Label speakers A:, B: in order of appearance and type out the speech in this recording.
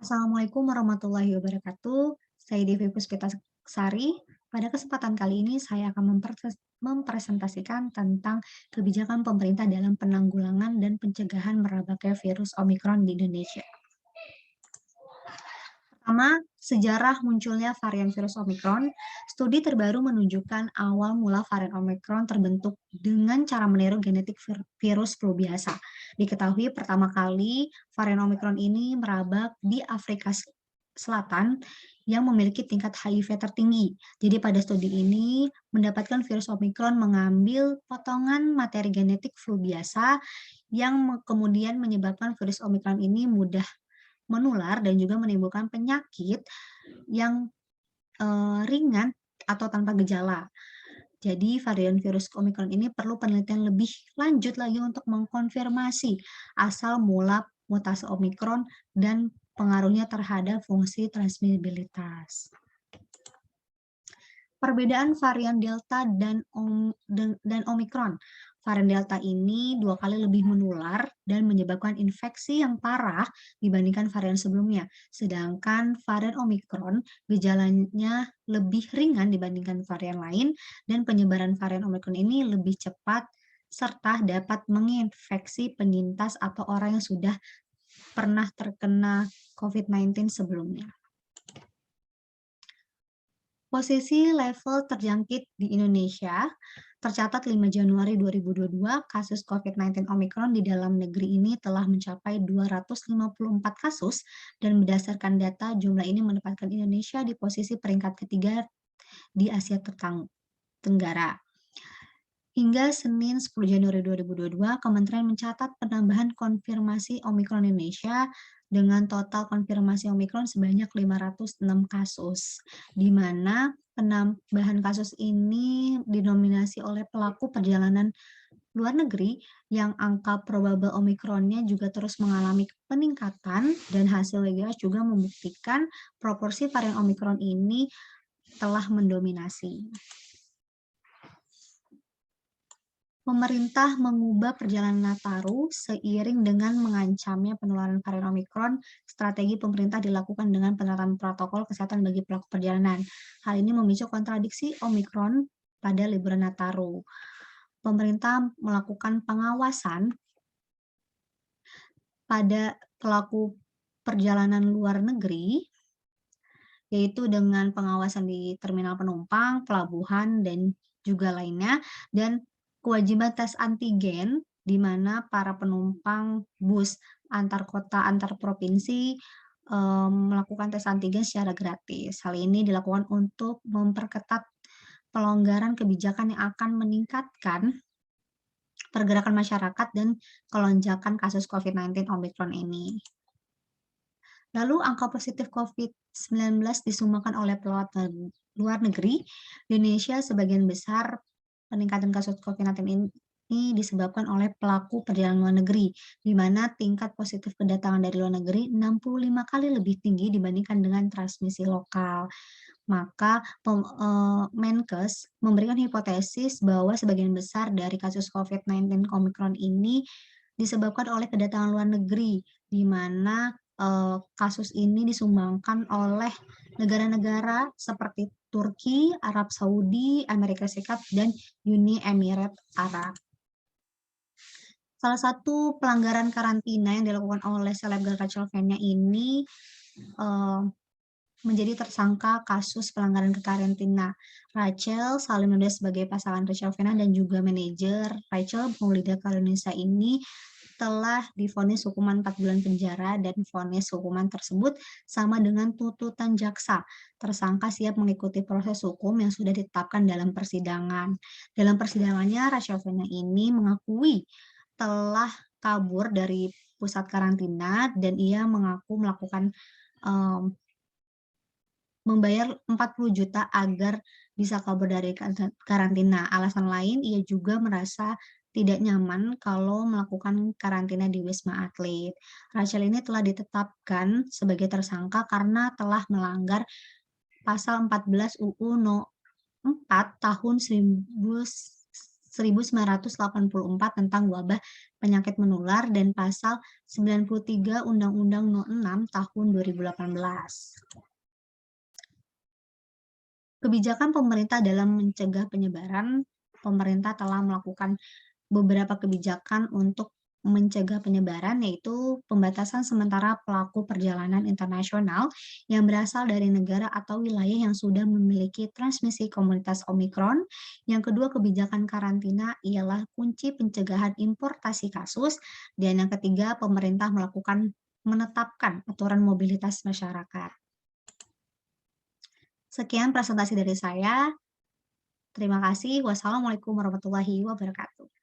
A: Assalamualaikum warahmatullahi wabarakatuh. Saya Devi Puspitasari. Pada kesempatan kali ini saya akan mempresentasikan tentang kebijakan pemerintah dalam penanggulangan dan pencegahan merebaknya virus Omikron di Indonesia. Pertama, sejarah munculnya varian virus Omikron. Studi terbaru menunjukkan awal mula varian Omikron terbentuk dengan cara meniru genetik virus flu biasa. Diketahui pertama kali varian Omikron ini merabak di Afrika Selatan yang memiliki tingkat HIV tertinggi. Jadi pada studi ini mendapatkan virus Omikron mengambil potongan materi genetik flu biasa yang kemudian menyebabkan virus Omikron ini mudah menular dan juga menimbulkan penyakit yang ringan atau tanpa gejala. Jadi varian virus Omikron ini perlu penelitian lebih lanjut lagi untuk mengkonfirmasi asal mula mutasi Omikron dan pengaruhnya terhadap fungsi transmisibilitas. Perbedaan varian Delta dan Omikron. Varian Delta ini 2 kali lebih menular dan menyebabkan infeksi yang parah dibandingkan varian sebelumnya. Sedangkan varian Omikron gejalanya lebih ringan dibandingkan varian lain dan penyebaran varian Omikron ini lebih cepat serta dapat menginfeksi penyintas atau orang yang sudah pernah terkena COVID-19 sebelumnya. Posisi level terjangkit di Indonesia, tercatat 5 Januari 2022, kasus COVID-19 Omikron di dalam negeri ini telah mencapai 254 kasus, dan berdasarkan data, jumlah ini menempatkan Indonesia di posisi peringkat ketiga di Asia Tenggara. Hingga Senin 10 Januari 2022, Kementerian mencatat penambahan konfirmasi Omikron Indonesia dengan total konfirmasi Omikron sebanyak 506 kasus, di mana penambahan kasus ini didominasi oleh pelaku perjalanan luar negeri yang angka probable Omikronnya juga terus mengalami peningkatan, dan hasil WGS juga membuktikan proporsi varian Omikron ini telah mendominasi. Pemerintah mengubah perjalanan Nataru seiring dengan mengancamnya penularan varian Omikron. Strategi pemerintah dilakukan dengan penerapan protokol kesehatan bagi pelaku perjalanan. Hal ini memicu kontradiksi Omikron pada liburan Nataru. Pemerintah melakukan pengawasan pada pelaku perjalanan luar negeri, yaitu dengan pengawasan di terminal penumpang, pelabuhan, dan juga lainnya, dan kewajiban tes antigen, di mana para penumpang bus antar kota, antar provinsi melakukan tes antigen secara gratis. Hal ini dilakukan untuk memperketat pelonggaran kebijakan yang akan meningkatkan pergerakan masyarakat dan kelonjakan kasus COVID-19 Omicron ini. Lalu angka positif COVID-19 disumbangkan oleh pelawat luar negeri. Indonesia sebagian besar peningkatan kasus COVID-19 ini disebabkan oleh pelaku perjalanan luar negeri, di mana tingkat positif kedatangan dari luar negeri 65 kali lebih tinggi dibandingkan dengan transmisi lokal. Maka Menkes memberikan hipotesis bahwa sebagian besar dari kasus COVID-19 Omicron ini disebabkan oleh kedatangan luar negeri, di mana kasus ini disumbangkan oleh negara-negara seperti Turki, Arab Saudi, Amerika Serikat, dan Uni Emirat Arab. Salah satu pelanggaran karantina yang dilakukan oleh selebgram Rachel Fenya ini menjadi tersangka kasus pelanggaran karantina. Rachel saling menuduh sebagai pasangan Rachel Fenya dan juga manajer Rachel Maulida Karunisa ini telah divonis hukuman 4 bulan penjara, dan vonis hukuman tersebut sama dengan tuntutan jaksa. Tersangka siap mengikuti proses hukum yang sudah ditetapkan dalam persidangan. Dalam persidangannya, Rachel Fenya ini mengakui telah kabur dari pusat karantina, dan ia mengaku melakukan membayar 40 juta agar bisa kabur dari karantina. Alasan lain, ia juga merasa tidak nyaman kalau melakukan karantina di Wisma Atlet. Rachel ini telah ditetapkan sebagai tersangka karena telah melanggar pasal 14 UU No. 4 tahun 1984 tentang wabah penyakit menular dan pasal 93 Undang-Undang No. 6 tahun 2018. Kebijakan pemerintah dalam mencegah penyebaran, pemerintah telah melakukan beberapa kebijakan untuk mencegah penyebaran, yaitu pembatasan sementara pelaku perjalanan internasional yang berasal dari negara atau wilayah yang sudah memiliki transmisi komunitas Omikron. Yang kedua, kebijakan karantina ialah kunci pencegahan importasi kasus. Dan yang ketiga, pemerintah menetapkan aturan mobilitas masyarakat. Sekian presentasi dari saya. Terima kasih. Wassalamualaikum warahmatullahi wabarakatuh.